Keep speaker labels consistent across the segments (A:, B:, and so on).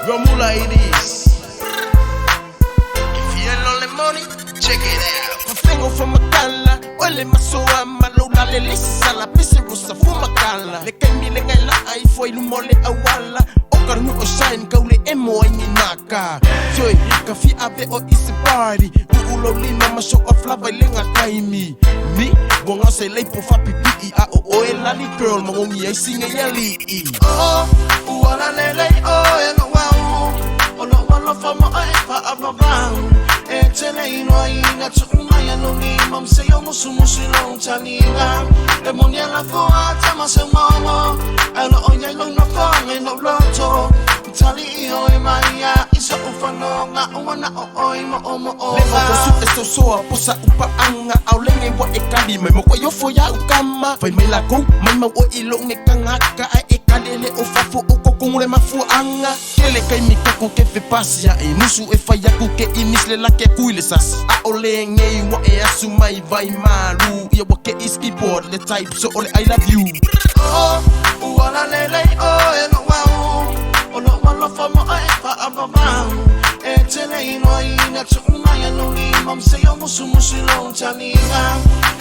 A: Romula it is. If you ain't lonely money, check it out.
B: Mafingo from Makala, wale masoa malula le lisa la pisiru sa fumakala. Le kaimi le ngai la ai foi lumole awala. Okarnu o shine kaule emo ai ni naka. Joy, ka fi ave o isipari. Ulo lina masho of lava lenga kaimi. Mi, bonga se lei po fa pipi a o e lali girl mongi ai singa ya li.
C: Oh, uala lele oh e no wau. Olo wala fa ma ai fa ababang. E tele ino ina tuma ya no ni mam se yo musu long taninga. E monia la fo ata ma se mama. Alo onya lo na fa ngai no loto. Tali o e maia isa ufano nga uana o oi mo o mo o.
B: Le foto su esto soa posa upa anga au lenge wa e kali mai mo kwa yo fo ya ukama. Fai mai la ko mai mo o ilo nge kangaka e kalele o fafo o kokongule mafu anga. Kele kai mikako ke fe pasia e musu e fai aku ke imisle la ke kuile sas. A o lenge wa e asu mai vai maru. Ia wa ke iski board le type so ole I love you.
C: Oh, uala lele oh e no wau. Olo wala fa ma ai fa ababang. E tele ino ina tuma ya no ni mam se yo musu long taninga.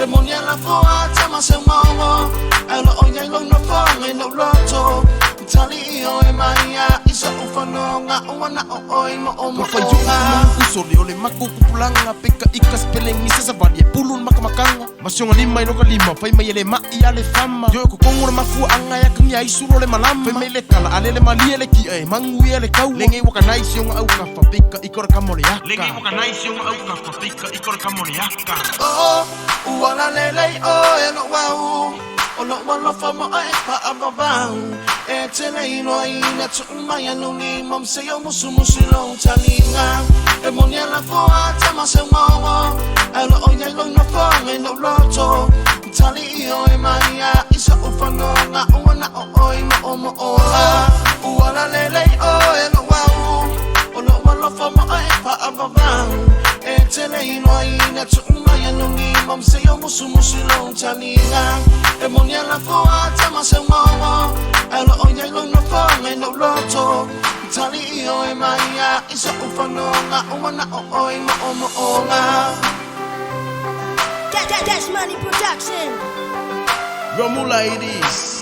C: E monia la fo ata ma se mama. Alo onya lo no fa ngai no loto. Tali o e maia isa ufano nga uana o oi mo o mo
B: Fa yo ma kusole ole maku kupulanga peka ikas peleng isa sa valie pulun makamakanga. Masionga lima ino ka lima fai mai ele mai ale fama. Yo ko kongura mafu anga ya kanya isuro le malama. Fai mai le kala ale malie le ki e mangu ele kau. Lenge waka nice yo au ka fa peka ikora kamole ya.
A: Legi waka nice yung au ka papika ikor kamoni yaka.
C: Oh, uala lele oh e no wau. Olo wala fa ma ai fa ababang. E tele ino ina tuma ya no ni mam se yo musu long taninga. E monia la fo ata ma se mama. Alo onya lo na fa ngai no loto. Tali o e maia isa ufano nga uana o oi mo o mo o. Uala lele oh e no wau. Olo wala fa ma ai fa ababang. E tele ino ina tuma ya no ni mam se yo musu long taninga. E monia la fo ata ma se mama. Alo onya lo na fa ngai no loto. Tali o e maia isa ufano nga uana o oi mo o nga.
D: That's Money Production.
A: Romula it is.